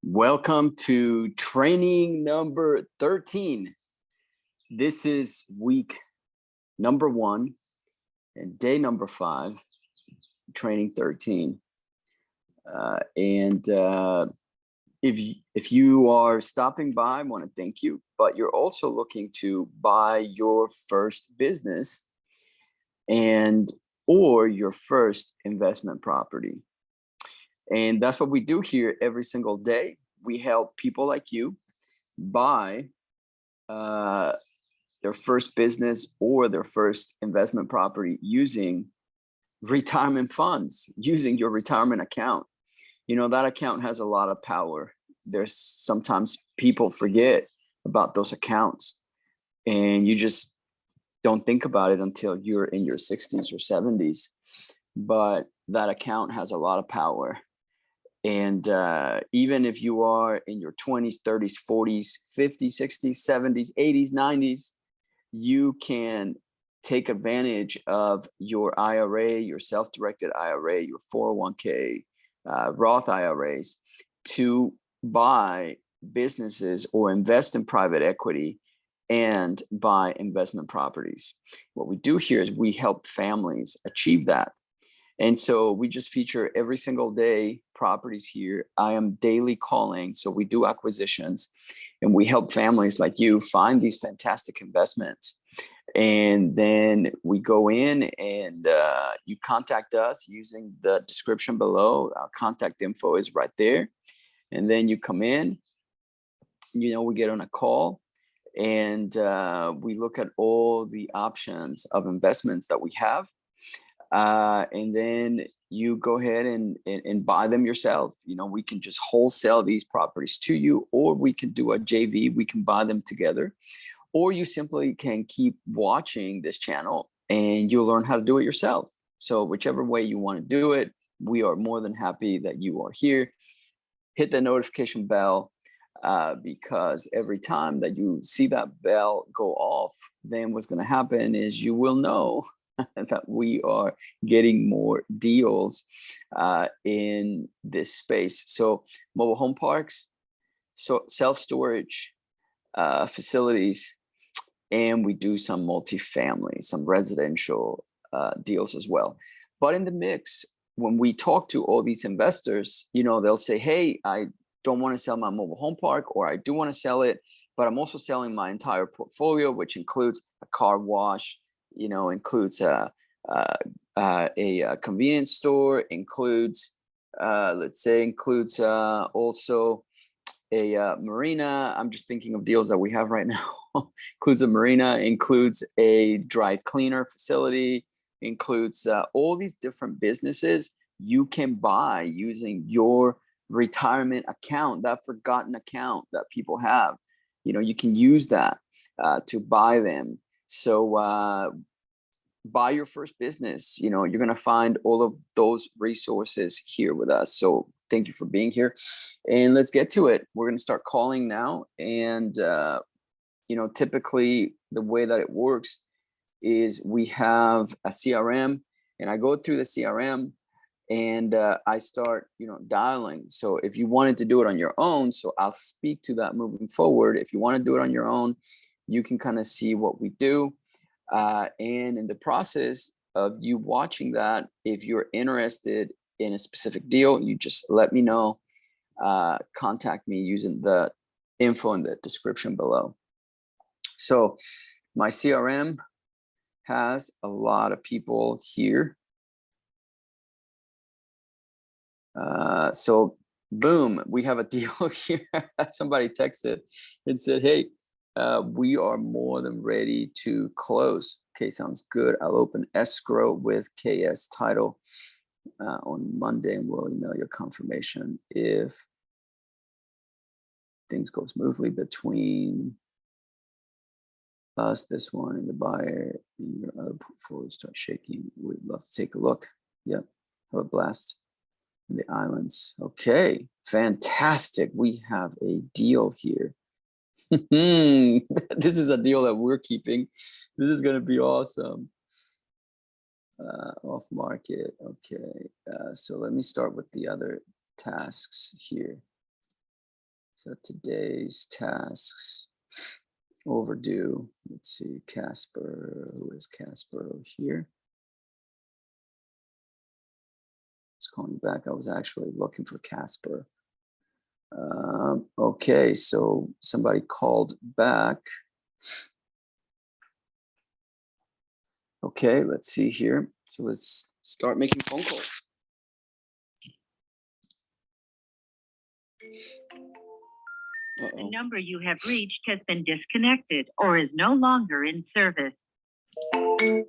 Welcome to training number 13. This is week number 1 and day number 5, training 13. If you are stopping by, I want to thank you, but you're also looking to buy your first business or your first investment property. And that's what we do here every single day. We help people like you buy their first business or their first investment property using retirement funds, using your retirement account. You know, that account has a lot of power. There's sometimes people forget about those accounts, and you just don't think about it until you're in your 60s or 70s. But that account has a lot of power. And even if you are in your 20s, 30s, 40s, 50s, 60s, 70s, 80s, 90s, you can take advantage of your IRA, your self-directed IRA, your 401k, Roth IRAs to buy businesses or invest in private equity and buy investment properties. What we do here is we help families achieve that. And so we just feature every single day properties here. I am daily calling. So we do acquisitions and we help families like you find these fantastic investments. And then we go in and you contact us using the description below. Our contact info is right there. And then you come in, you know, we get on a call and we look at all the options of investments that we have. And then you go ahead and buy them yourself. You know, we can just wholesale these properties to you, or we can do a JV. We can buy them together, or you simply can keep watching this channel and you'll learn how to do it yourself. So whichever way you want to do it, we are more than happy that you are here. Hit the notification bell because every time that you see that bell go off, then what's going to happen is you will know that we are getting more deals in this space. So mobile home parks, so self-storage facilities, and we do some multifamily, some residential deals as well. But in the mix, when we talk to all these investors, you know, they'll say, hey, I don't want to sell my mobile home park, or I do want to sell it, but I'm also selling my entire portfolio, which includes a car wash, you know, includes a convenience store, includes also a marina. I'm just thinking of deals that we have right now. Includes a marina, includes a dry cleaner facility, includes all these different businesses you can buy using your retirement account, that forgotten account that people have. You know, you can use that to buy them. So buy your first business. You know, you're going to find all of those resources here with us. So thank you for being here, and let's get to it. We're going to start calling now. And, you know, typically the way that it works is we have a CRM, and I go through the CRM and I start, you know, dialing. So if you wanted to do it on your own, so I'll speak to that moving forward. If you want to do it on your own, you can kind of see what we do. And in the process of you watching that, if you're interested in a specific deal, you just let me know. Contact me using the info in the description below. So my CRM has a lot of people here. So boom, we have a deal here. Somebody texted and said, hey, we are more than ready to close. Okay, sounds good. I'll open escrow with KS title on Monday, and we'll email your confirmation if things go smoothly between us, this one, and the buyer, and your other portfolio start shaking. We'd love to take a look. Yep, have a blast in the islands. Okay, fantastic. We have a deal here. This is a deal that we're keeping. This is going to be awesome. Off market. Okay. So let me start with the other tasks here. So today's tasks overdue. Let's see, Casper. Who is Casper here? It's calling back. I was actually looking for Casper. Okay, so somebody called back. Okay, let's see here. So let's start making phone calls. The number you have reached has been disconnected or is no longer in service.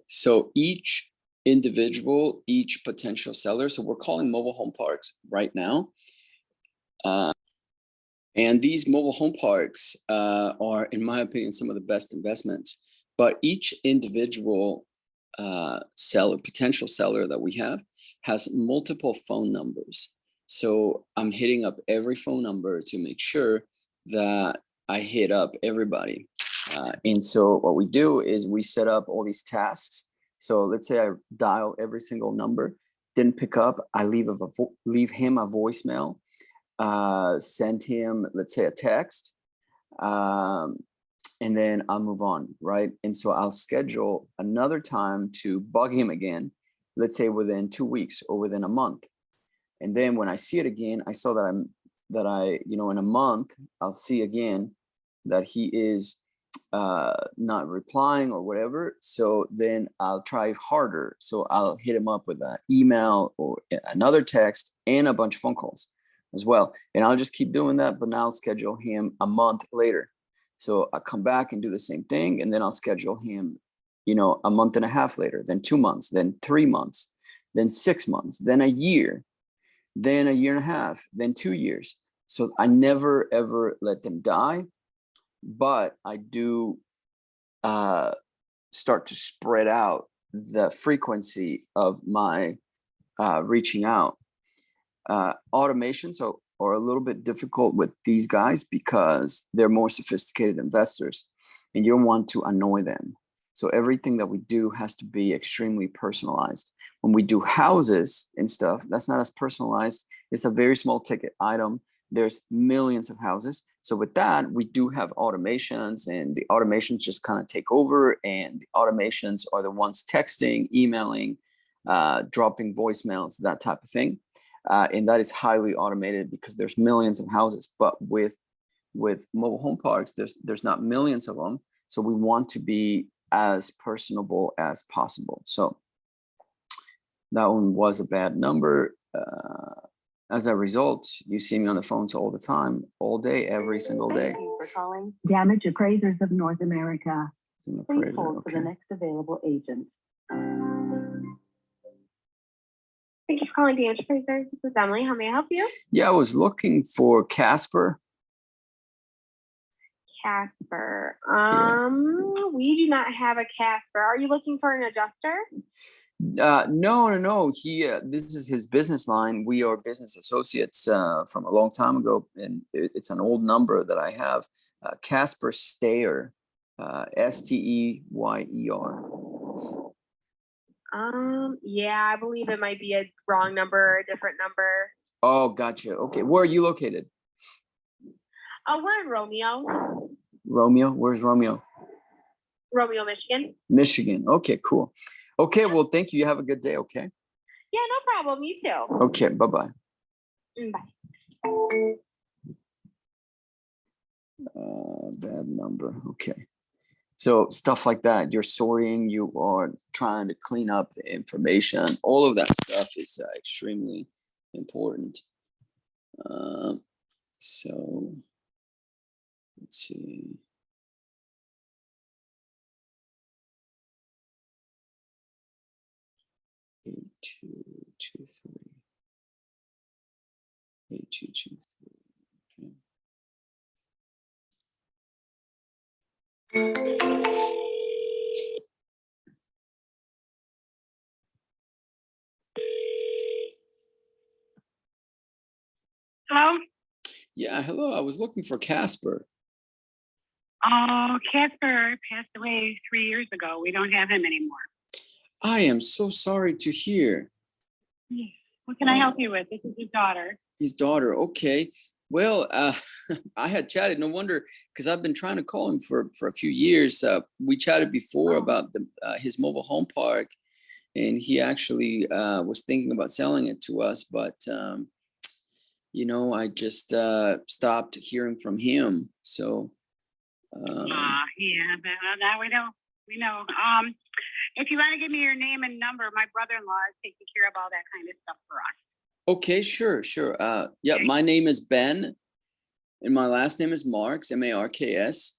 So each individual, each potential seller, so we're calling mobile home parks right now. And these mobile home parks are, in my opinion, some of the best investments. But each individual seller, potential seller that we have, has multiple phone numbers. So I'm hitting up every phone number to make sure that I hit up everybody. And so what we do is we set up all these tasks. So let's say I dial every single number, didn't pick up, I leave him a voicemail, send him, let's say, a text, and then I'll move on, right? And so I'll schedule another time to bug him again, let's say within 2 weeks or within a month. And then when I see it again, I saw that in a month, I'll see again that he is not replying or whatever. So then I'll try harder. So I'll hit him up with an email or another text and a bunch of phone calls as well. And I'll just keep doing that, but now I'll schedule him a month later. So I'll come back and do the same thing. And then I'll schedule him, a month and a half later, then 2 months, then 3 months, then 6 months, then a year, then a year and a half, then 2 years. So I never, ever let them die, but I do start to spread out the frequency of my reaching out. Automations are a little bit difficult with these guys because they're more sophisticated investors and you don't want to annoy them. So everything that we do has to be extremely personalized. When we do houses and stuff, that's not as personalized. It's a very small ticket item. There's millions of houses. So with that, we do have automations, and the automations just kind of take over, and the automations are the ones texting, emailing, dropping voicemails, that type of thing. And that is highly automated because there's millions of houses. But with mobile home parks, there's not millions of them. So we want to be as personable as possible. So that one was a bad number. As a result, you see me on the phones all the time, all day, every single day. Thank you for calling Damage Appraisers of North America. Please hold for the next available agent. Thank you for calling Damage Appraisers. This is Emily. How may I help you? Yeah, I was looking for Casper. Casper. We do not have a Casper. Are you looking for an adjuster? No. This is his business line. We are business associates from a long time ago, and it's an old number that I have. Casper Steyer, Steyer. Yeah, I believe it might be a wrong number, a different number. Oh, gotcha. Okay, where are you located? We're in Romeo. Romeo? Where's Romeo? Romeo, Michigan. Michigan. Okay, cool. Okay, well, thank you. You have a good day, okay? Yeah, no problem. You too. Okay, bye-bye. Bye. Bad number. Okay. So stuff like that, you're sorting, you are trying to clean up the information. All of that stuff is extremely important. So let's see. Eight, two, two, three. 8223. Okay. Hello? Yeah, hello. I was looking for Casper. Oh, Casper passed away 3 years ago. We don't have him anymore. I am so sorry to hear. What can I help you with? This is his daughter. His daughter. Okay. Well, I had chatted. No wonder, because I've been trying to call him for a few years. We chatted before about his mobile home park, and he actually was thinking about selling it to us. But I just stopped hearing from him. So Yeah, but now we know. We know. If you want to give me your name and number, my brother-in-law is taking care of all that kind of stuff for us. okay, sure. Yeah, Okay. my name is Ben, and my last name is Marks, Marks.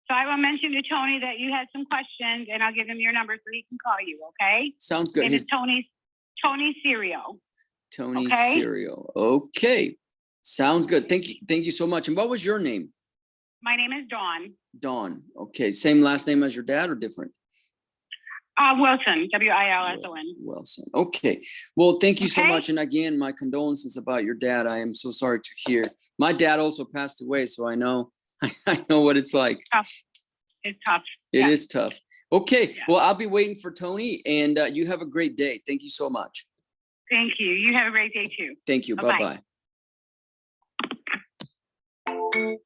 So I will mention to Tony that you had some questions, and I'll give him your number so he can call you. Okay. Sounds good. Name is Tony Serio. Tony Okay. Cereal. Okay, sounds good. Thank you so much. And what was your name? My name is Dawn. Dawn. Okay, same last name as your dad or different? Wilson, Wilson. Wilson. Okay. Well, thank you so Okay. much. And again, my condolences about your dad. I am so sorry to hear. My dad also passed away, so I know I know what it's like. Tough. It's tough. It is tough. Okay. Yeah. Well, I'll be waiting for Tony, and you have a great day. Thank you so much. Thank you. You have a great day too. Thank you. Bye-bye. Bye-bye.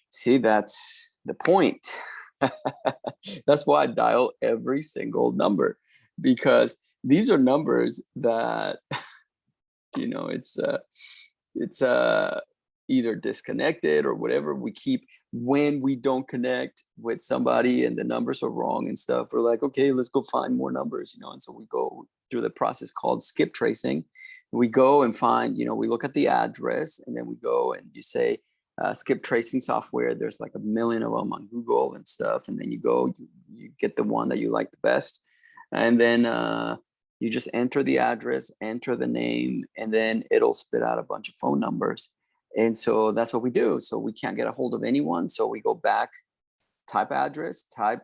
See, that's the point. That's why I dial every single number, because these are numbers that, it's either disconnected or whatever. We keep, when we don't connect with somebody and the numbers are wrong and stuff, we're like, okay, let's go find more numbers, and so we go through the process called skip tracing. We go and find, we look at the address, and then we go and you say, skip tracing software. There's like a million of them on Google and stuff. And then you go, you get the one that you like the best. And then you just enter the address, enter the name, and then it'll spit out a bunch of phone numbers. And so that's what we do. So we can't get a hold of anyone. So we go back, type address, type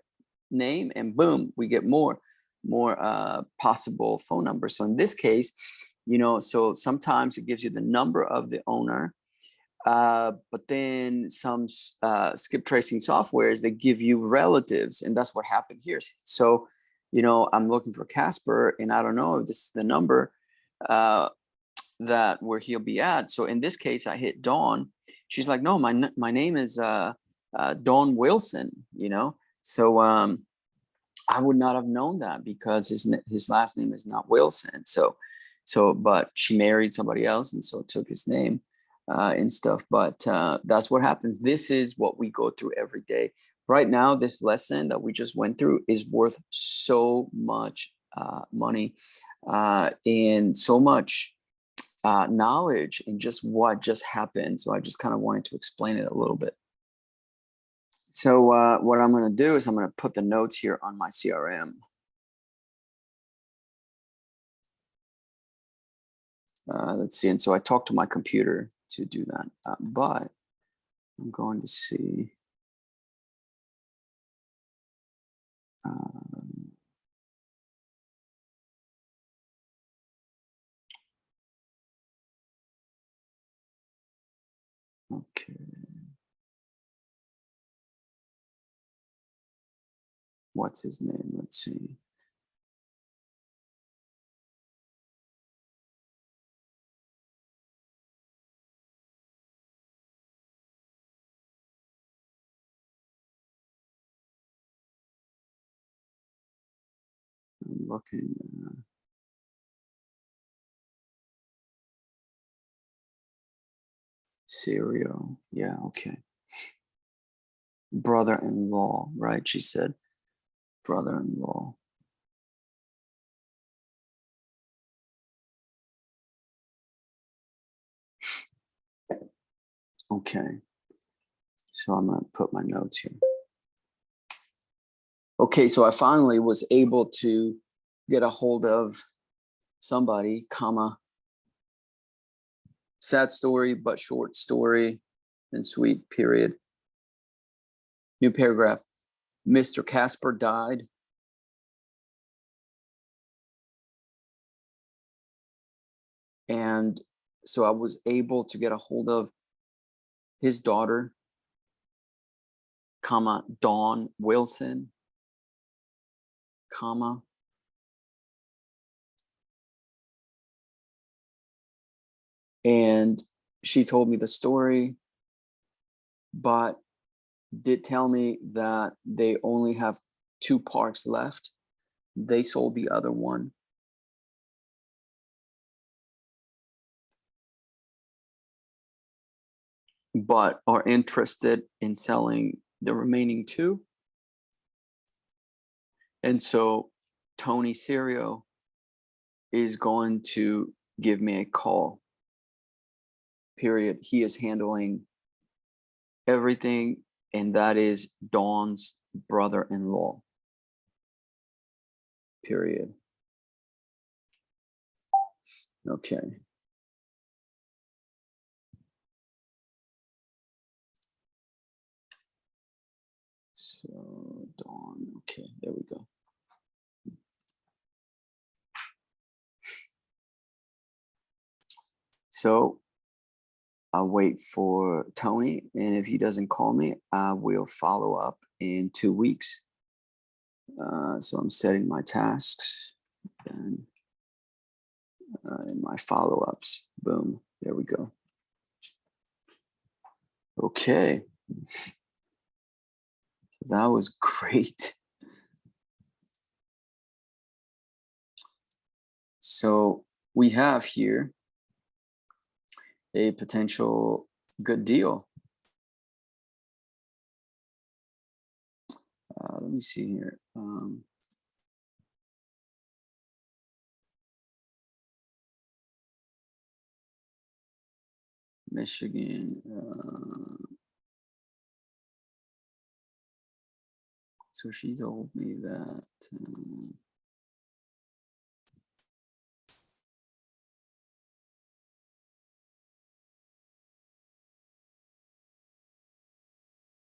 name, and boom, we get more possible phone numbers. So in this case, so sometimes it gives you the number of the owner. But then some skip tracing softwares, they give you relatives, and that's what happened here. So, I'm looking for Casper, and I don't know if this is the number that where he'll be at. So in this case, I hit Dawn. She's like, no, my name is Dawn Wilson. So I would not have known that because his last name is not Wilson. So but she married somebody else, and so took his name. And stuff, but that's what happens. This is what we go through every day. Right now, this lesson that we just went through is worth so much money and so much knowledge in just what just happened. So I just kind of wanted to explain it a little bit. So what I'm going to do is I'm going to put the notes here on my CRM. Let's see. And so I talked to my computer to do that, but I'm going to see. Okay. What's his name? Let's see. I'm looking. Cereal. Yeah, okay. Brother-in-law, right? She said brother-in-law. Okay. So I'm going to put my notes here. Okay, so I finally was able to get a hold of somebody, sad story, but short story and sweet, period. New paragraph. Mr. Casper died. And so I was able to get a hold of his daughter, Dawn Wilson, And she told me the story, but did tell me that they only have 2 parks left. They sold the other one. But are interested in selling the remaining 2. And so Tony Serio is going to give me a call. Period. He is handling everything, and that is Dawn's brother-in-law. Period. Okay. So Dawn, okay, there we go. So I'll wait for Tony, and if he doesn't call me, I will follow up in 2 weeks. So I'm setting my tasks and my follow-ups. Boom, there we go. Okay, that was great. So we have here a potential good deal. Let me see here. Michigan. So she told me that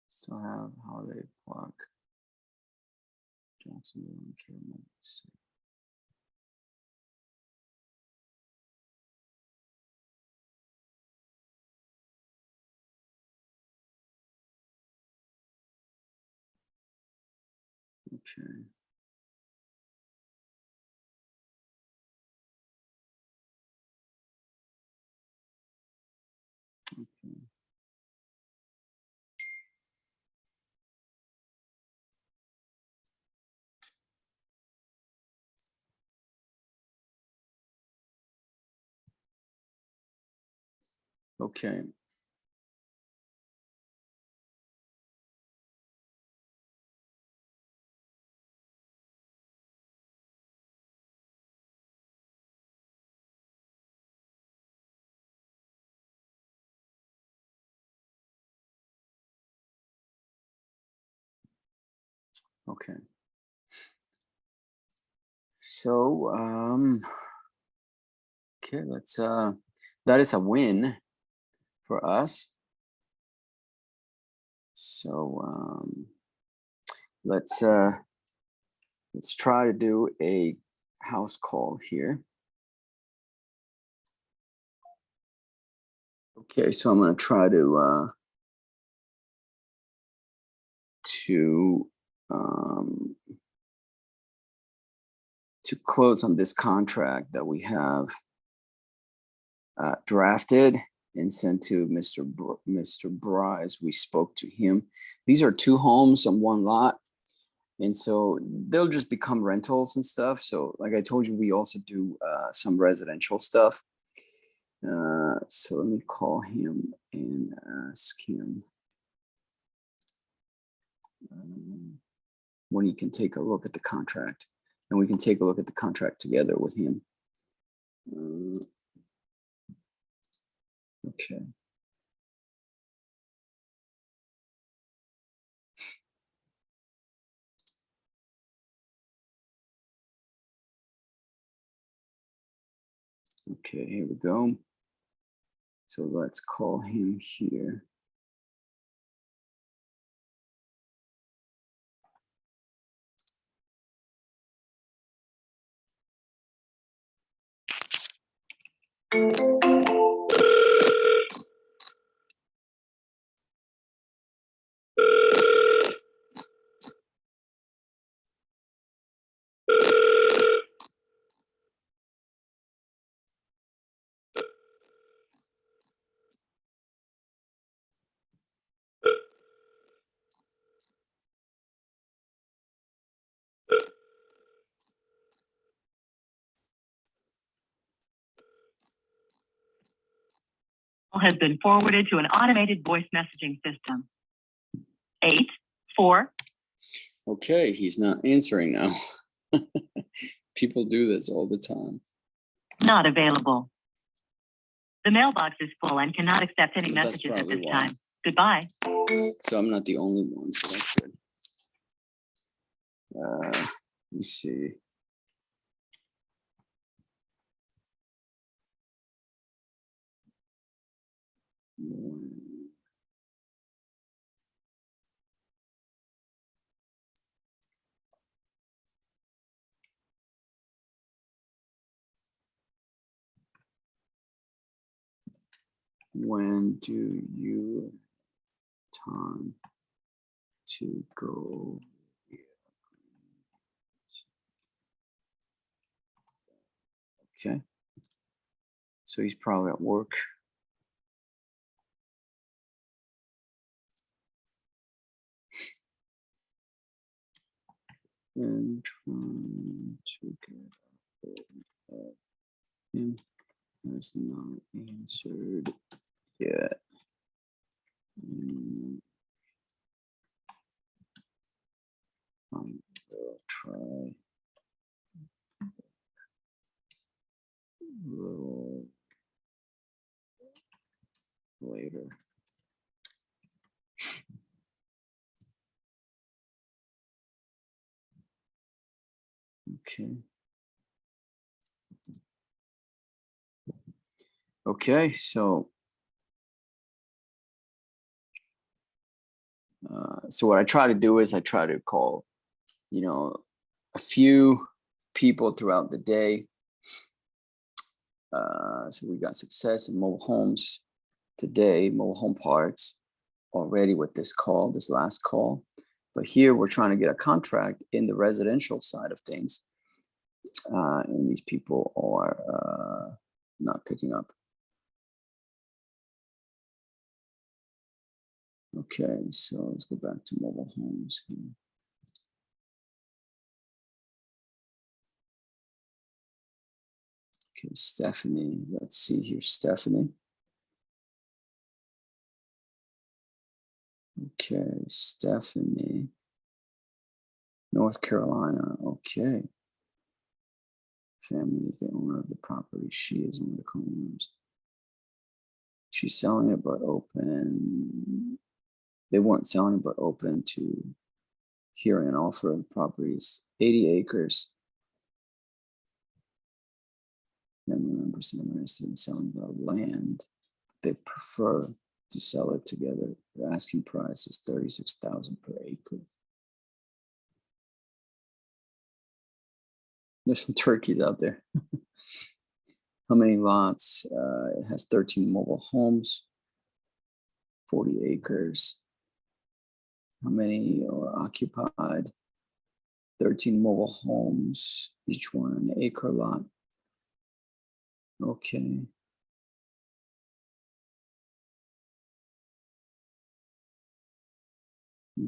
still have Holiday Park, Jacksonville, and Caramel State. Okay. Okay. Okay. Okay. So okay, let's that is a win for us. So let's try to do a house call here. Okay, so I'm going to try to close on this contract that we have drafted and sent to Mr. Bryce. We spoke to him. These are 2 homes on 1 lot, and so they'll just become rentals and stuff. So like I told you, we also do some residential stuff. So let me call him and ask him when he can take a look at the contract, and we can take a look at the contract together with him. Okay. Okay, here we go. So let's call him here. Has been forwarded to an automated voice messaging system. 8-4. Okay, he's not answering now. People do this all the time. Not available. The mailbox is full and cannot accept any That's messages at probably this why. time. Goodbye. So I'm not the only one, so that's good. Let's see. When do you time to go? Okay. So he's probably at work. And trying to get him has not answered yet. I will try a little later. Okay. Okay, so what I try to do is I try to call, a few people throughout the day. So we got success in mobile homes today, mobile home parks already with this last call. But here we're trying to get a contract in the residential side of things. And these people are not picking up. Okay, so let's go back to mobile homes here. Okay, Stephanie, let's see here, Stephanie. Okay, Stephanie, North Carolina, okay. Family is the owner of the property. She is one of the co-owners. She's selling it, but open. They weren't selling it, but open to hearing an offer of properties, 80 acres. Family members are interested in selling the land. They prefer to sell it together. Their asking price is $36,000 per acre. There's some turkeys out there. How many lots? It has 13 mobile homes, 40 acres. How many are occupied? 13 mobile homes, each one an acre lot. Okay.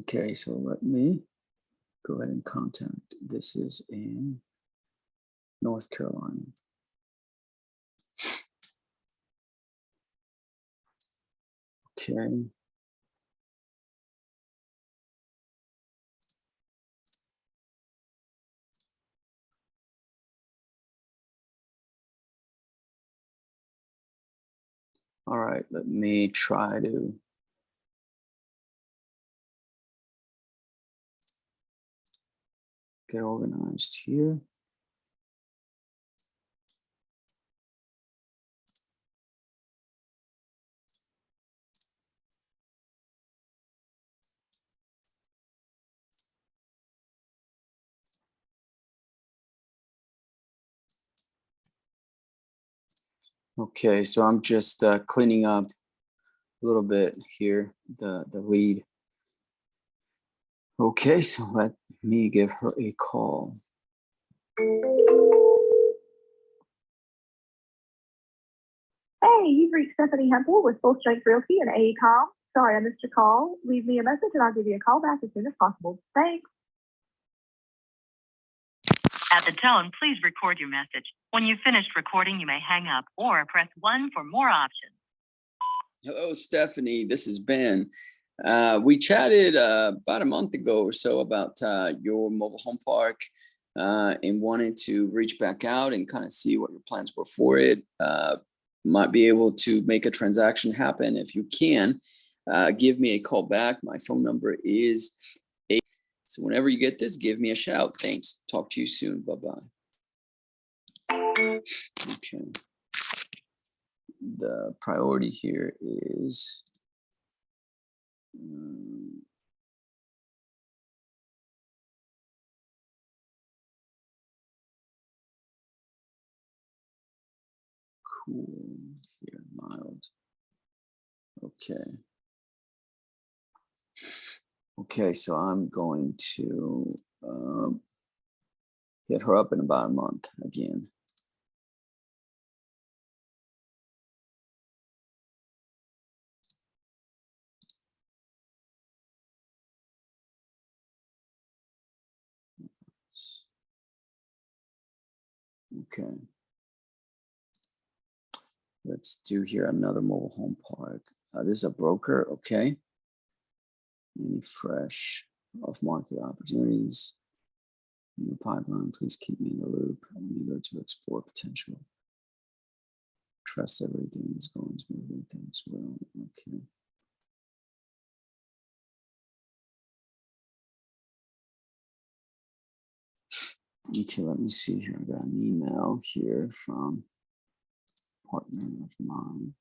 Okay, so let me go ahead and contact. This is in North Carolina. Okay. All right, let me try to get organized here. Okay, so I'm just cleaning up a little bit here, the lead. Okay, so let me give her a call. Hey, you've reached Stephanie Hempel with Full Strength Realty and AECOM. Sorry I missed your call. Leave me a message and I'll give you a call back as soon as possible. Thanks. At the tone, please record your message. When you've finished recording, you may hang up or press 1 for more options. Hello, Stephanie. This is Ben. We chatted about a month ago or so about your mobile home park and wanted to reach back out and kind of see what your plans were for it. Might be able to make a transaction happen. If you can, give me a call back. My phone number is 8. So whenever you get this, give me a shout. Thanks. Talk to you soon. Bye-bye. Okay. The priority here is cool here, mild. Okay. Okay, so I'm going to hit her up in about a month again. Okay. Let's do here another mobile home park. This is a broker, okay. Any fresh off-market opportunities in the pipeline, please keep me in the loop. I'm eager to explore potential. Trust everything is going smoothly. Thanks, well, okay. Okay, let me see here. I got an email here from a partner of mine.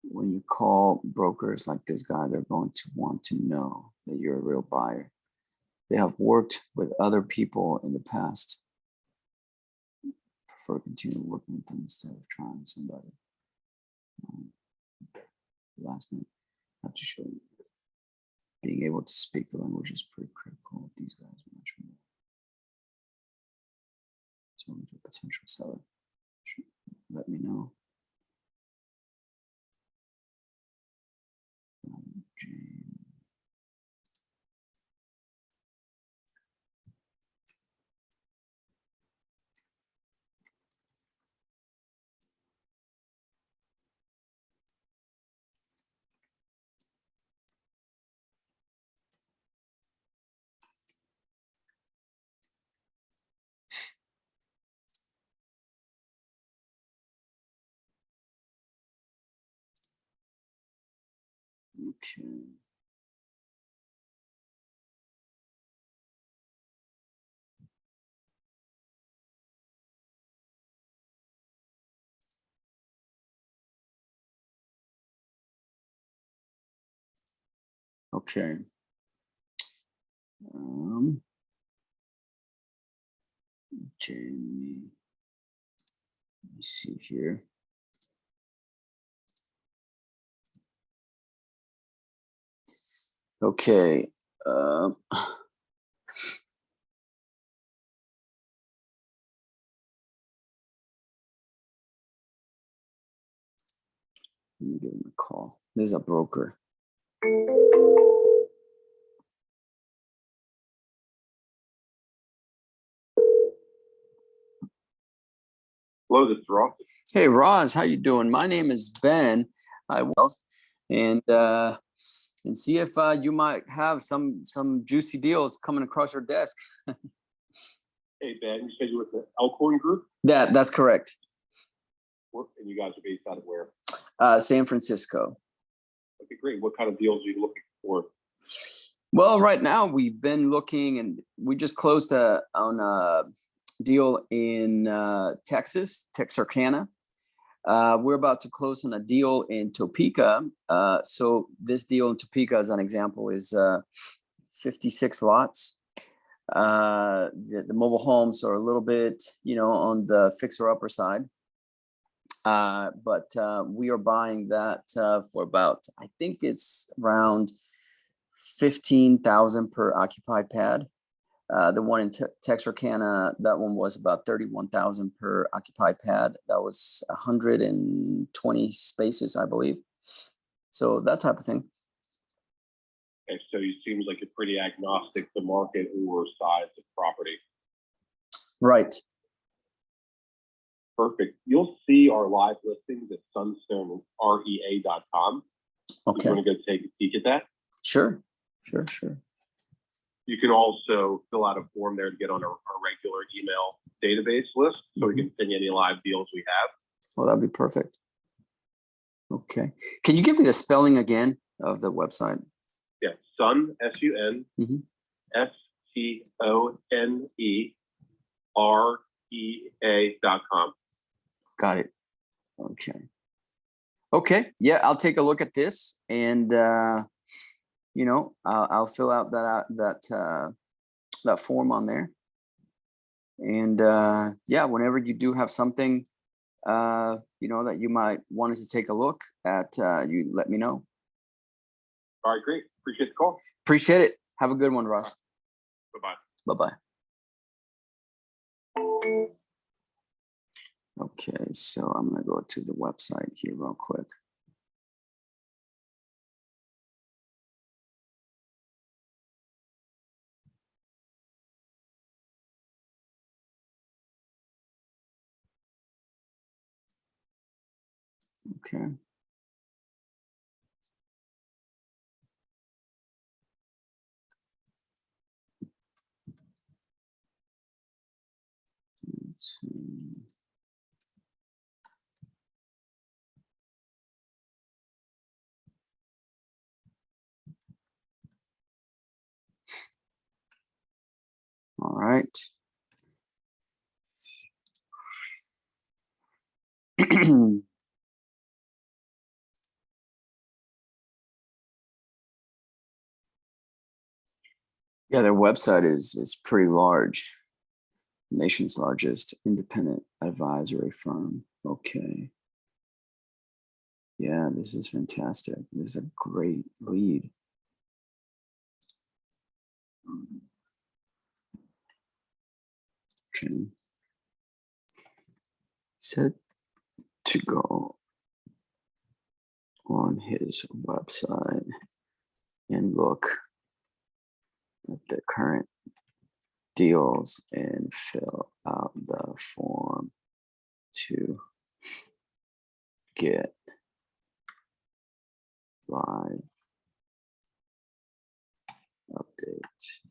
When you call brokers like this guy, they're going to want to know that you're a real buyer. They have worked with other people in the past. Prefer continue working with them instead of trying somebody. Last minute, I have to show you. Being able to speak the language is pretty critical with these guys, much more. So a potential seller, let me know. Okay. Okay. Jamie. Let me see here. Okay. Let me give him a call. This is a broker. Hello, this is Roth. Hey, Roz, how you doing? My name is Ben. I wealth and see if you might have some juicy deals coming across your desk. Hey, Ben, you said you were with the Elkhorn Group? That's correct. And you guys are based out of where? San Francisco. Okay, great. What kind of deals are you looking for? Well, right now we've been looking, and we just closed on a deal in Texas, Texarkana. We're about to close on a deal in Topeka. So this deal in Topeka, as an example, is 56 lots. The mobile homes are a little bit, on the fixer-upper side. But we are buying that for about, I think it's around $15,000 per occupied pad. The one in Texarkana, that one was about $31,000 per occupied pad. That was 120 spaces, I believe. So that type of thing. Okay, so it seems like you're pretty agnostic to market or size of property. Right. Perfect. You'll see our live listings at sunstonerea.com. Okay. You want to go take a peek at that? Sure. You can also fill out a form there to get on our regular email database list, so we can send you any live deals we have. Well, that'd be perfect. Okay. Can you give me the spelling again of the website? Yeah, Sun, SUN, Mhm. STONEREA.com. Got it. Okay. Okay. Yeah, I'll take a look at this, and I'll fill out that form on there. And whenever you do have something, that you might want us to take a look at, you let me know. All right, great. Appreciate the call. Appreciate it. Have a good one, Ross. Bye-bye. Bye-bye. Okay, so I'm going to go to the website here real quick. Okay. Let's see. All right. Yeah, their website is pretty large. Nation's largest independent advisory firm. Okay. Yeah, this is fantastic. This is a great lead. Okay. Set to go on his website and look at the current deals and fill out the form to get live updates.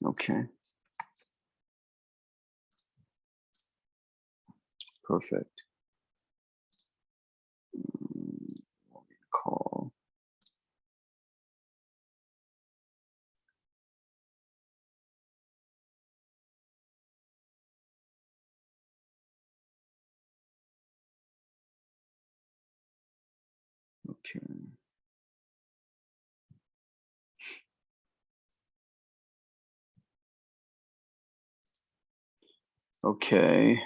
Okay. Perfect. Call. Okay. Okay.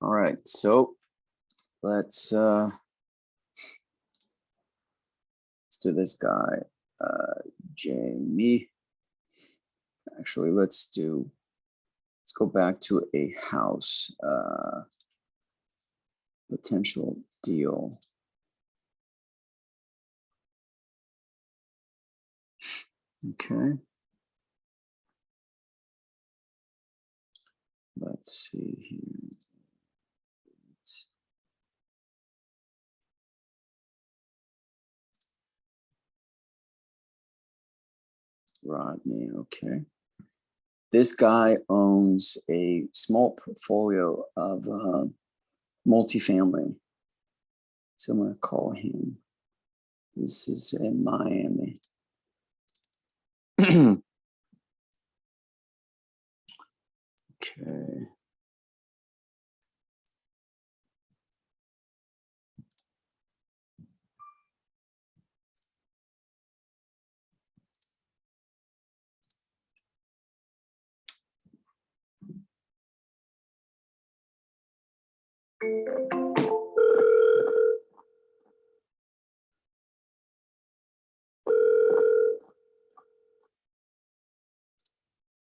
All right. So let's do this guy, Jamie. Actually, let's go back to a house potential deal. Okay. Let's see here. Rodney, okay. This guy owns a small portfolio of multifamily. So I'm going to call him. This is in Miami. Okay.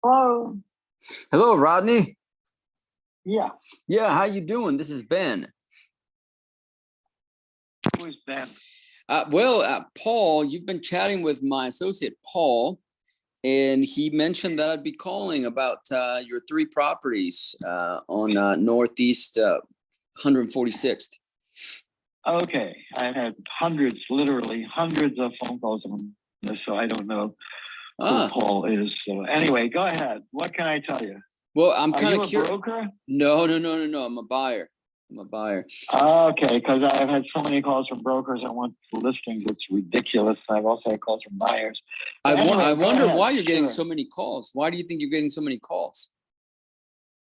Oh, Hello, Rodney. Yeah, Yeah, how you doing? This is Ben. who is Ben? Paul, you've been chatting with my associate, Paul, and he mentioned that I'd be calling about your 3 properties on Northeast 146th. Okay, I've had literally hundreds of phone calls on this, so I don't know who Ah, Paul is. So anyway, go ahead. What can I tell you? well, I'm Are kind you of a curious. broker? No. I'm a buyer. Okay, because I've had so many calls from brokers. I want listings. It's ridiculous. I've also had calls from buyers. I But anyway, go wonder ahead. why you're getting Sure. so many calls. Why do you think you're getting so many calls?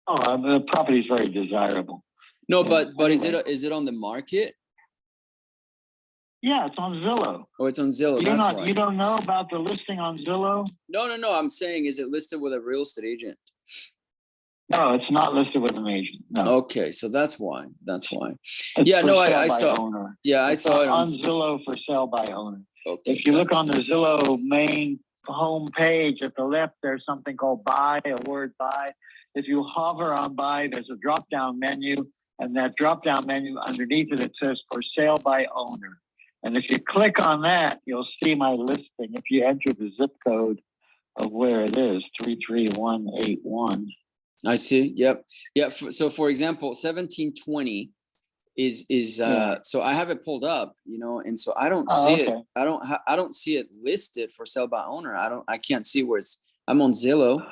Oh, the property is very desirable. No, Yeah, but anyway. is it on the market? Yeah, it's on Zillow. Oh, it's on Zillow. That's why. You don't know about the listing on Zillow? No. I'm saying, is it listed with a real estate agent? No, it's not listed with an agent. No. Okay, so that's why. It's Yeah, for no, sale I by saw. owner. Yeah, I It's saw it on Zillow for sale by owner. Okay, If you look gotcha. on the Zillow main home page at the left, there's something called buy, a word buy. If you hover on buy, there's a drop down menu, and that drop down menu underneath it says for sale by owner. And if you click on that, you'll see my listing. If you enter the zip code of where it is, 33181. I see. Yep. Yeah. So for example, 1720 is Yeah. so I have it pulled up, and so I don't see it. Okay. I don't see it listed for sale by owner. I can't see where I'm on Zillow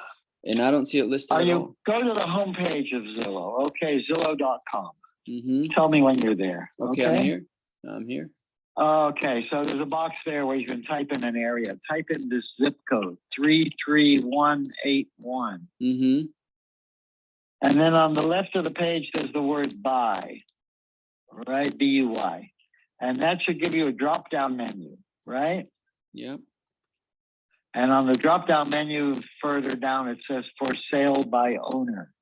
and I don't see it listed at all. Go to the home page of Zillow. Okay, Zillow.com. Mm-hmm. Tell me when you're there. Okay, I'm here. Okay, so there's a box there where you can type in an area. Type in this zip code, 33181. Mm-hmm. And then on the left of the page, there's the word buy, right? B-U-Y. And that should give you a drop-down menu, right? Yep. And on the drop-down menu further down, it says for sale by owner.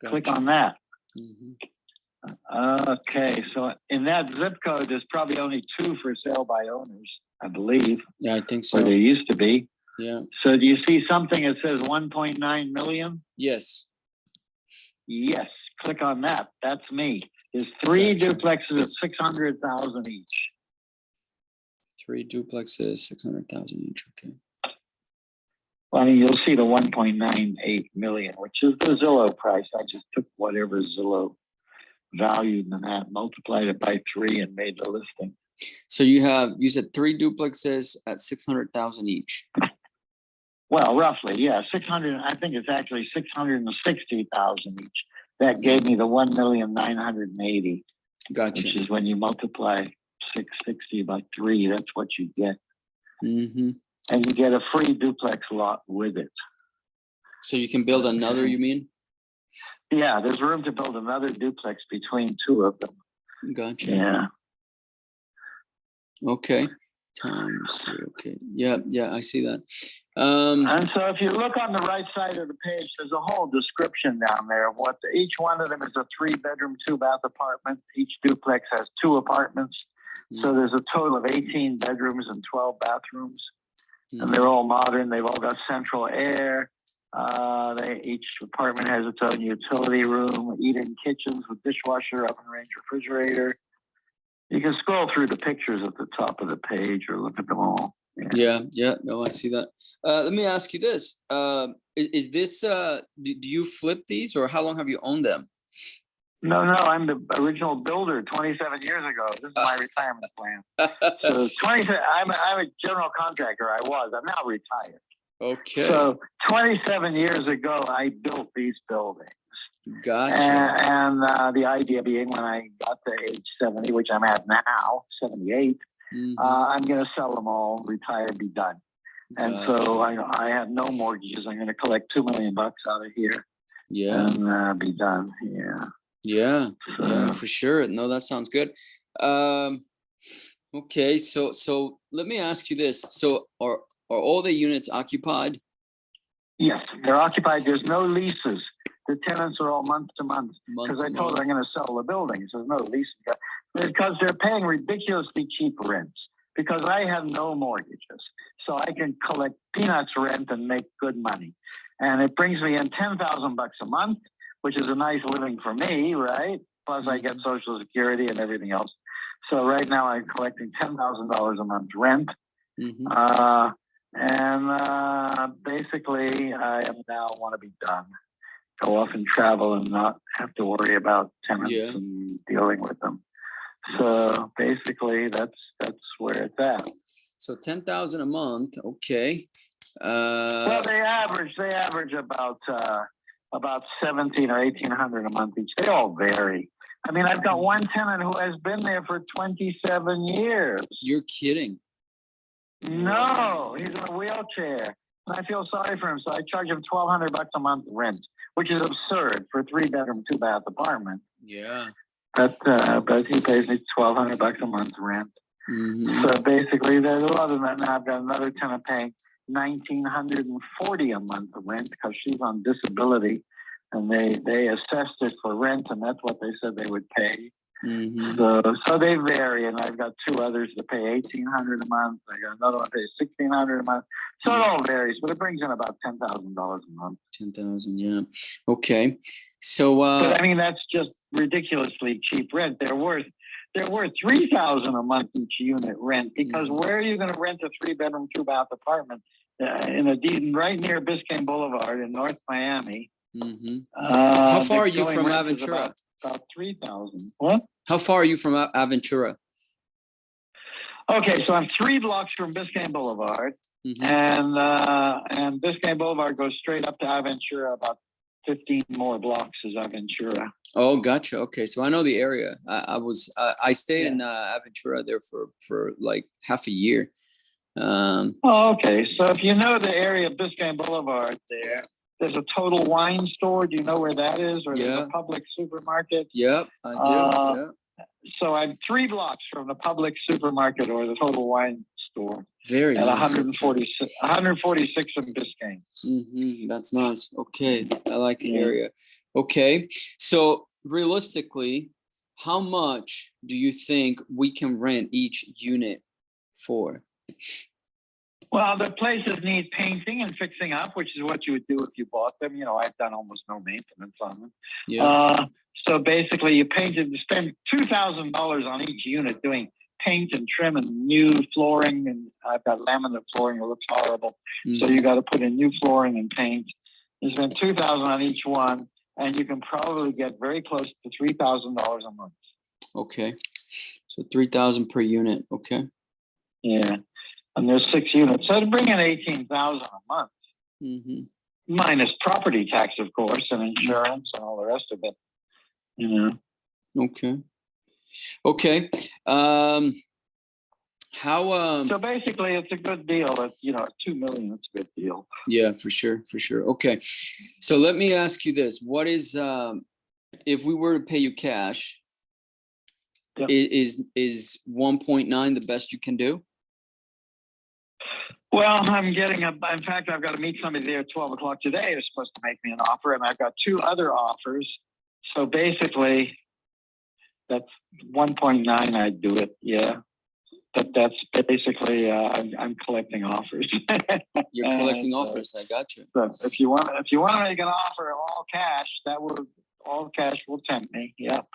Gotcha. Click on that. Mm-hmm. Okay, so in that zip code, there's probably only 2 for sale by owners, I believe. Yeah, I think Or so. there used to be. Yeah. So do you see something that says 1.9 million? Yes. Yes, click on that. That's me. There's 3 Gotcha. duplexes at 600,000 each. 3 duplexes, 600,000 each. Okay. Well, I mean, you'll see the 1.98 million, which is the Zillow price. I just took whatever Zillow valued in that, multiplied it by 3, and made the listing. So you said 3 duplexes at 600,000 each. Well, roughly, yeah, 600. I think it's actually 660,000 each. That gave me the 1,980,000. Gotcha. Which is when you multiply 660 by 3. That's what you get, Mm-hmm. and you get a free duplex lot with it. So you can build another, you mean? Yeah, there's room to build another duplex between 2 of them. Gotcha. Yeah. Okay. Times 3. Okay. Yeah, I see that. And so if you look on the right side of the page, there's a whole description down there of what each one of them is. A 3-bedroom, 2-bath apartment. Each duplex has 2 apartments. So there's a total of 18 bedrooms and 12 bathrooms. And they're all modern. They've all got central air. Each apartment has its own utility room, eat-in kitchens with dishwasher, oven range, refrigerator. You can scroll through the pictures at the top of the page or look at them all. Yeah. No, I see that. Let me ask you this. Is this, do you flip these or how long have you owned them? No, I'm the original builder 27 years ago. This is my retirement plan. So 27, I'm a general contractor. I was. I'm now retired. Okay. So 27 years ago, I built these buildings. Gotcha. And the idea being when I got to age 70, which I'm at now, 78, I'm going to sell them all, retire, be done. And so I have no mortgages. I'm going to collect $2 million out of here. Yeah. And be done. Yeah. Yeah, for sure. No, that sounds good. Okay, so let me ask you this. So are all the units occupied? Yes, they're occupied. There's no leases. The tenants are all month to month because I told them I'm going to sell the buildings. There's no leases because they're paying ridiculously cheap rents because I have no mortgages. So I can collect peanuts rent and make good money. And it brings me in $10,000 a month. which is a nice living for me, right? Plus I get Social Security and everything else. So right now I'm collecting $10,000 a month rent. Mhm. Basically I am now want to be done. Go off and travel and not have to worry about tenants Yeah. and dealing with them. So basically that's where it's at. So 10,000 a month. Okay. Well, they average about 17 or 1800 a month each. They all vary. I mean, I've got one tenant who has been there for 27 years. You're kidding. No, he's in a wheelchair. And I feel sorry for him, so I charge him $1,200 a month rent, which is absurd for a 3-bedroom, 2-bath apartment. Yeah. But he pays me $1,200 a month rent. Mhm. So basically, there's a lot of that. Now I've got another tenant paying $1,940 a month rent because she's on disability, and they assessed it for rent, and that's what they said they would pay. Mhm. So they vary, and I've got 2 others that pay $1,800 a month. I got another one that pays $1,600 a month. So it all varies, but it brings in about $10,000 a month. 10,000. Yeah. Okay. So But I mean, that's just ridiculously cheap rent. They're worth $3,000 a month each unit rent, because where are you going to rent a 3-bedroom, 2-bath apartment right near Biscayne Boulevard in North Miami? mhm. How far are you going from rent is Aventura? About $3,000. What? How far are you from Aventura? Okay, so I'm 3 blocks from Biscayne Boulevard, Mhm. and Biscayne Boulevard goes straight up to Aventura. About 15 more blocks is Aventura. Oh, gotcha. Okay, so I know the area. I stayed in Yeah. Aventura there for like half a year. Oh, okay. So if you know the area of Biscayne Boulevard there's a Total Wine store. Do you know where that is? Or there's Yeah. a Public supermarket. Yep, I do. Yeah. So I'm 3 blocks from the Public supermarket or the Total Wine store Very at nice. 146 in Biscayne. Mm-hmm. That's nice. Okay, I like the Yeah. area. Okay, so realistically, how much do you think we can rent each unit for? Well, the places need painting and fixing up, which is what you would do if you bought them. You know, I've done almost no maintenance on them. Yeah. So basically, you spend $2,000 on each unit doing paint and trim and new flooring. And I've got laminate flooring that looks horrible. Mhm. So you got to put in new flooring and paint. You spend $2,000 on each one, and you can probably get very close to $3,000 a month. Okay, so 3,000 per unit. Okay. Yeah. And there's 6 units. So to bring in $18,000 a month, Mm-hmm. minus property tax, of course, and insurance and all the rest of it. You know. Okay. Okay. How? So basically, it's a good deal. It's $2 million. It's a good deal. Yeah, for sure, for sure. Okay, so let me ask you this: what is if we were to pay you cash? Yep. Is 1.9 the best you can do? Well, I'm getting in fact, I've got to meet somebody there at 12 o'clock today who's supposed to make me an offer, and I've got 2 other offers. So basically, that's 1.9. I'd do it. Yeah. But that's basically, I'm collecting offers. You're collecting offers. I got you. So if you want to make an offer all cash, all cash will tempt me. Yep.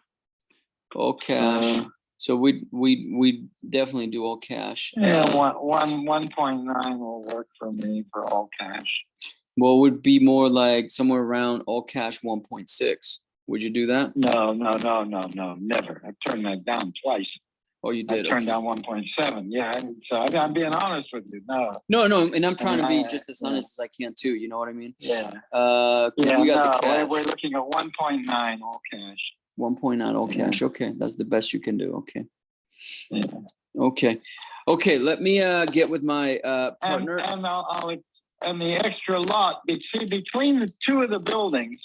All cash. So we definitely do all cash. Yeah, 1.9 will work for me for all cash. Well, it would be more like somewhere around all cash 1.6. Would you do that? No, never. I've turned that down twice. Oh, you did. I turned down 1.7. Yeah, so I'm being honest with you. No, and I'm trying to be just as honest as I can too. You know what I mean? Yeah. 'Cause we got the cash. We're looking at 1.9 all cash. 1.9 all cash. Okay, that's the best you can do. Okay. Yeah. Okay. Let me get with my partner. And the extra lot between the 2 of the buildings.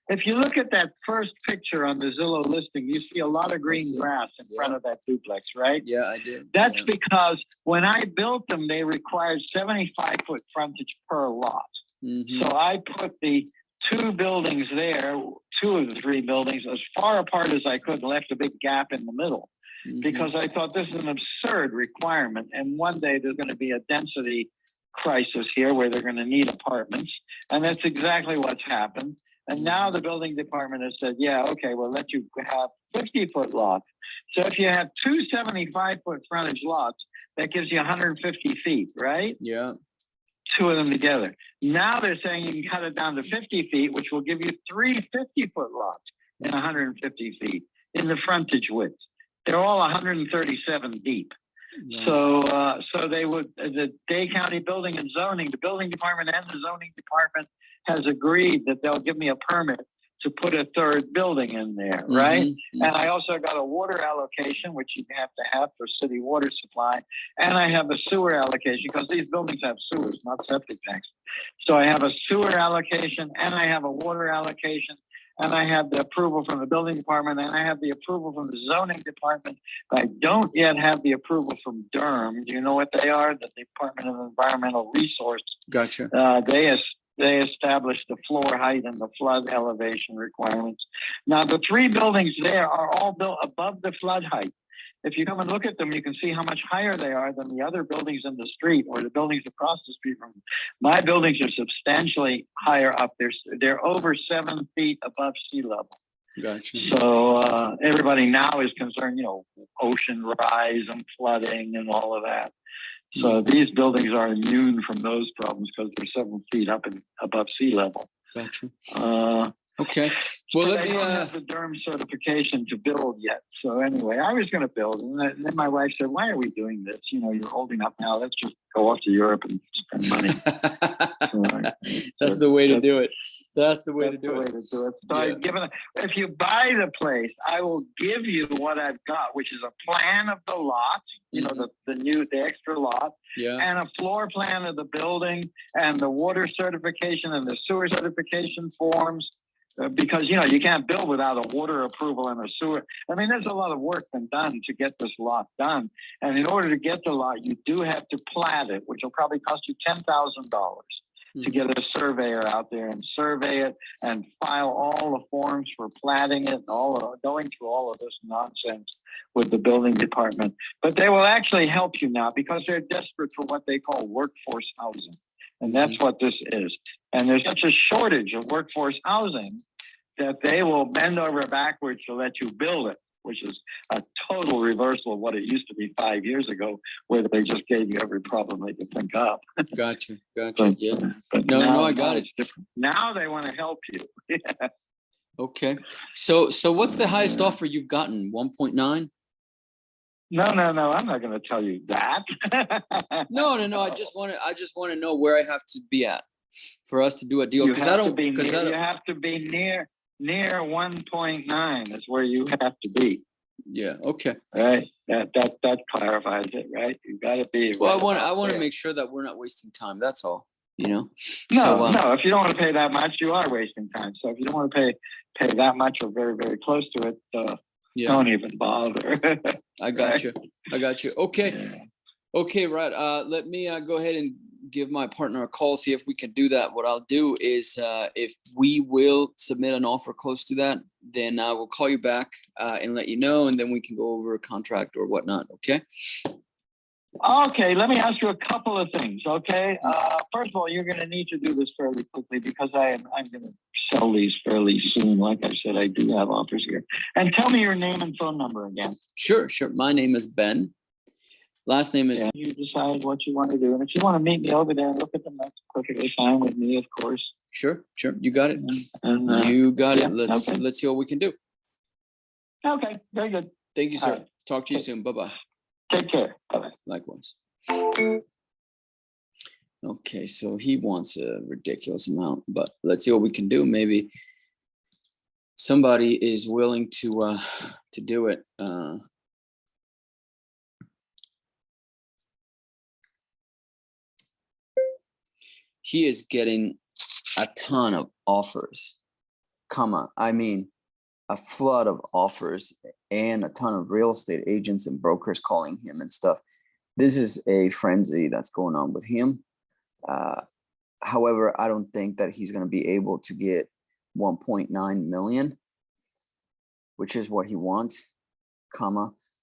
If you look at that first picture on the Zillow listing, you see a lot of green grass in front of that duplex, right? Yeah, I do. That's because when I built them, they required 75-foot frontage per lot. Mm-hmm. So I put the 2 buildings there, 2 of the 3 buildings, as far apart as I could, left a big gap in the middle. Mm-hmm. Because I thought this is an absurd requirement. And one day there's going to be a density crisis here where they're going to need apartments. And that's exactly what's happened. And now the building department has said, yeah, okay, we'll let you have 50-foot lots. So if you have two 75-foot frontage lots, that gives you 150 feet, right? Yeah. Two of them together. Now they're saying you can cut it down to 50 feet, which will give you three 50-foot lots in 150 feet in the frontage width. They're all 137 deep. Yeah. So they would, the Dade County Building and Zoning, the building department and the zoning department has agreed that they'll give me a permit to put a third building in there, right? Mhm. And I also got a water allocation, which you have to have for city water supply. And I have a sewer allocation because these buildings have sewers, not septic tanks. So I have a sewer allocation and I have a water allocation. And I have the approval from the building department and I have the approval from the zoning department. But I don't yet have the approval from Durham. Do you know what they are? The Department of Environmental Resources. Gotcha. They established the floor height and the flood elevation requirements. Now, the three buildings there are all built above the flood height. If you come and look at them, you can see how much higher they are than the other buildings in the street or the buildings across the street from. My buildings are substantially higher up. They're over 7 feet above sea level. Gotcha. So everybody now is concerned, ocean rise and flooding and all of that. So these buildings are immune from those problems because they're 7 feet up and above sea level. Gotcha. Uh, Okay. Well, so let they me. don't have the Durham certification to build yet. So anyway, I was going to build, and then my wife said, "Why are we doing this? You're old enough now. Let's just go off to Europe and spend money." That's the way to do it. That's the way to do it. So Yeah. I've given. If you buy the place, I will give you what I've got, which is a plan of the lot. The extra lot. Yeah. And a floor plan of the building and the water certification and the sewer certification forms. Because, you can't build without a water approval and a sewer. I mean, there's a lot of work been done to get this lot done. And in order to get the lot, you do have to plat it, which will probably cost you $10,000 to get a surveyor out there and survey it and file all the forms for platting it and going through all of this nonsense with the building department. But they will actually help you now because they're desperate for what they call workforce housing. And that's what this is. And there's such a shortage of workforce housing that they will bend over backwards to let you build it, which is a total reversal of what it used to be 5 years ago, where they just gave you every problem they could think of. Gotcha. But, Yeah. but No, I got it. Different. Now they want to help you. Okay. So what's the highest offer you've gotten? 1.9? No. I'm not going to tell you that. No. I just want to know where I have to be at for us to do a deal. You Because you have to be near 1.9 is where you have to be. Yeah. Okay. Right. That clarifies it, right? You got to be. Well, right I want to there. make sure that we're not wasting time. That's all. No. No. If you don't want to pay that much, you are wasting time. So if you don't want to pay that much or very, very close to it, don't even bother. I got you. Okay. Yeah. Okay. Right. Let me go ahead and give my partner a call, see if we can do that. What I'll do is if we will submit an offer close to that, then I will call you back and let you know, and then we can go over a contract or whatnot. Okay. Okay, let me ask you a couple of things, okay? First of all, you're going to need to do this fairly quickly because I'm going to sell these fairly soon. Like I said, I do have offers here. And tell me your name and phone number again. Sure. My name is Ben. Last name is. And you decide what you want to do. And if you want to meet me over there and look at them, that's perfectly fine with me, of course. Sure. You got it. And, You got it. yeah, Let's see what we can do. Okay, very good. Thank you, sir. All right. Talk to you soon. Bye-bye. Take care. Bye-bye. Likewise. Okay, so he wants a ridiculous amount, but let's see what we can do. Maybe somebody is willing to do it. He is getting a ton of offers, I mean, a flood of offers and a ton of real estate agents and brokers calling him and stuff. This is a frenzy that's going on with him. However, I don't think that he's going to be able to get 1.9 million, which is what he wants,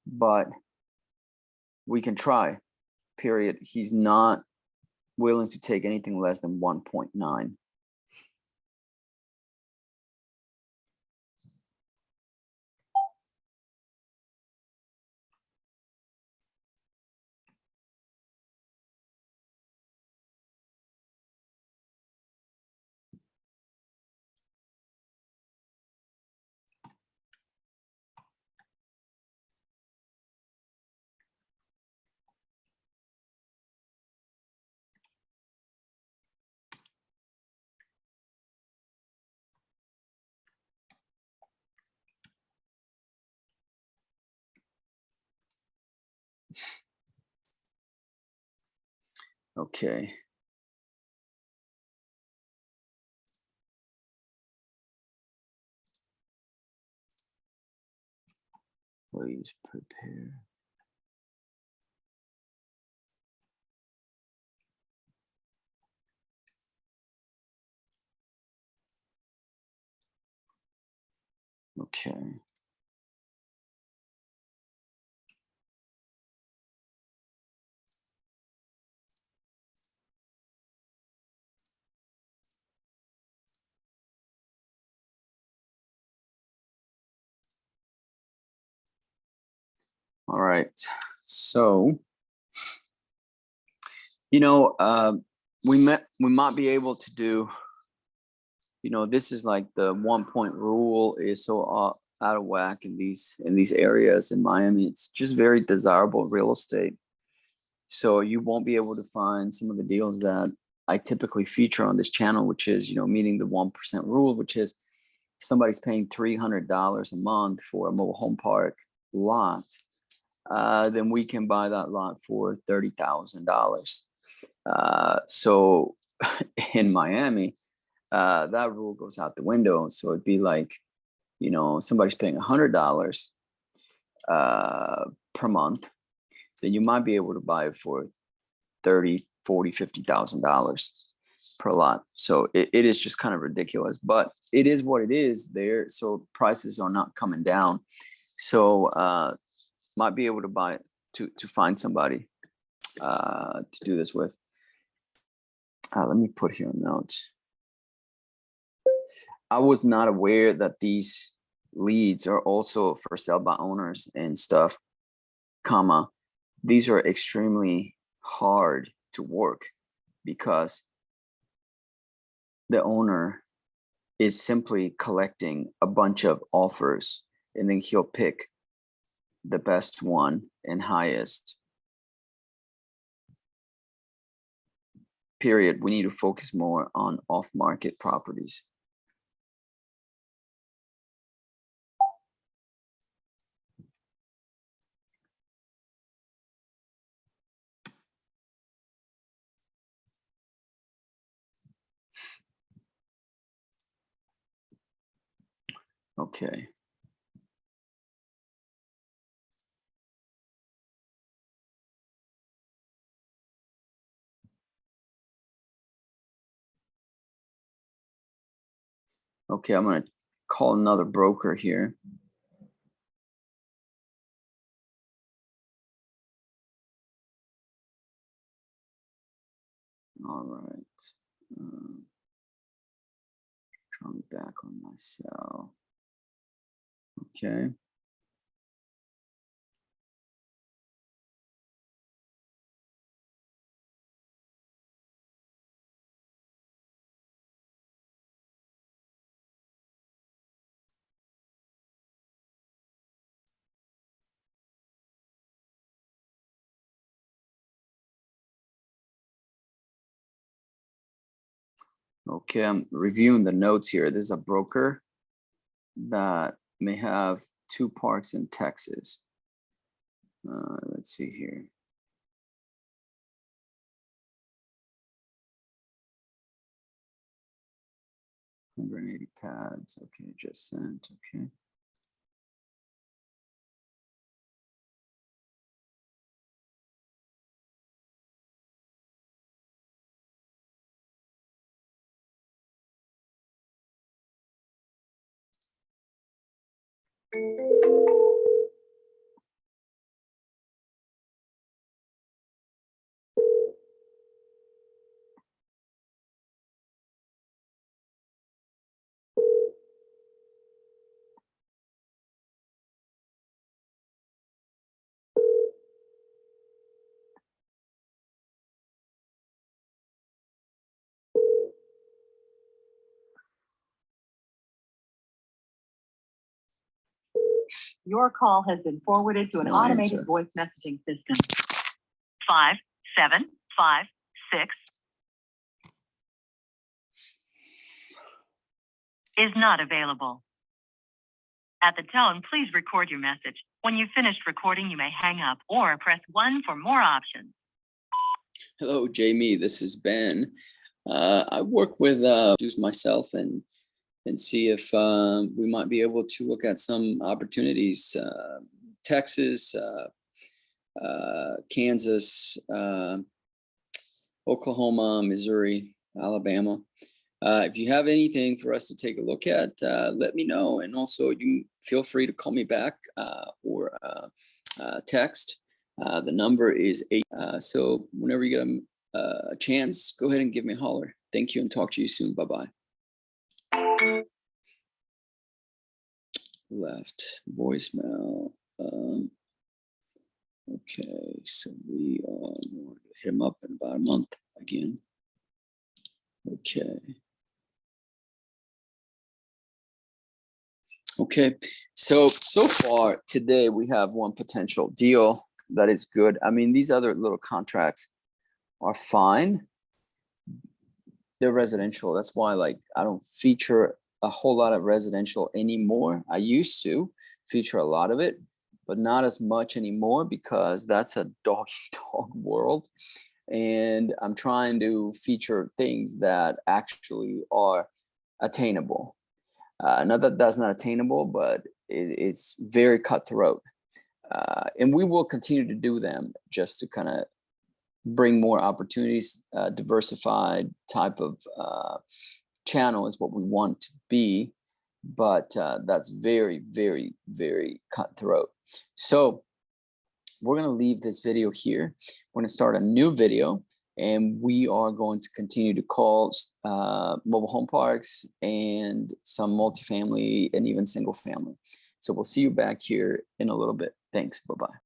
but we can try, period. He's not willing to take anything less than 1.9. Okay. Please prepare. Okay. All right. So, we might be able to do, this is like the 1 point rule is so out of whack in these areas in Miami. It's just very desirable real estate. So you won't be able to find some of the deals that I typically feature on this channel, which is, meaning the 1% rule, which is somebody's paying $300 a month for a mobile home park lot, then we can buy that lot for $30,000. So in Miami, that rule goes out the window. So it'd be like, somebody's paying $100 per month, then you might be able to buy it for $30,000, $40,000, $50,000 per lot. So it is just kind of ridiculous, but it is what it is there. So prices are not coming down. So might be able to buy it to find somebody to do this with. Let me put here a note. I was not aware that these leads are also for sale by owners and stuff, these are extremely hard to work because the owner is simply collecting a bunch of offers and then he'll pick the best one and highest. Period. We need to focus more on off-market properties. Okay. Okay, I'm going to call another broker here. All right. Try me back on my cell. Okay. Okay, I'm reviewing the notes here. This is a broker that may have 2 parks in Texas. Let's see here. $180 pads. Okay, just sent. Okay. Your call has been forwarded to an No automated answer. voice messaging system. 5756 is not available. At the tone, please record your message. When you've finished recording, you may hang up or press 1 for more options. Hello, Jamie. This is Ben. I work with introduce myself and see if we might be able to look at some opportunities. Texas, Kansas, Oklahoma, Missouri, Alabama. If you have anything for us to take a look at, let me know. And also, you can feel free to call me back or text. The number is 8. So whenever you get a chance, go ahead and give me a holler. Thank you and talk to you soon. Bye-bye. Left voicemail. Okay, so we are going to hit him up in about a month again. Okay. Okay, so far today we have one potential deal that is good. I mean, these other little contracts are fine. They're residential. That's why, like, I don't feature a whole lot of residential anymore. I used to feature a lot of it, but not as much anymore because that's a dog world. And I'm trying to feature things that actually are attainable. Not that that's not attainable, but it's very cutthroat. And we will continue to do them just to kind of bring more opportunities. Diversified type of channel is what we want to be, but that's very, very, very cutthroat. So we're going to leave this video here. We're going to start a new video, and we are going to continue to call mobile home parks and some multifamily and even single family. So we'll see you back here in a little bit. Thanks. Bye-bye.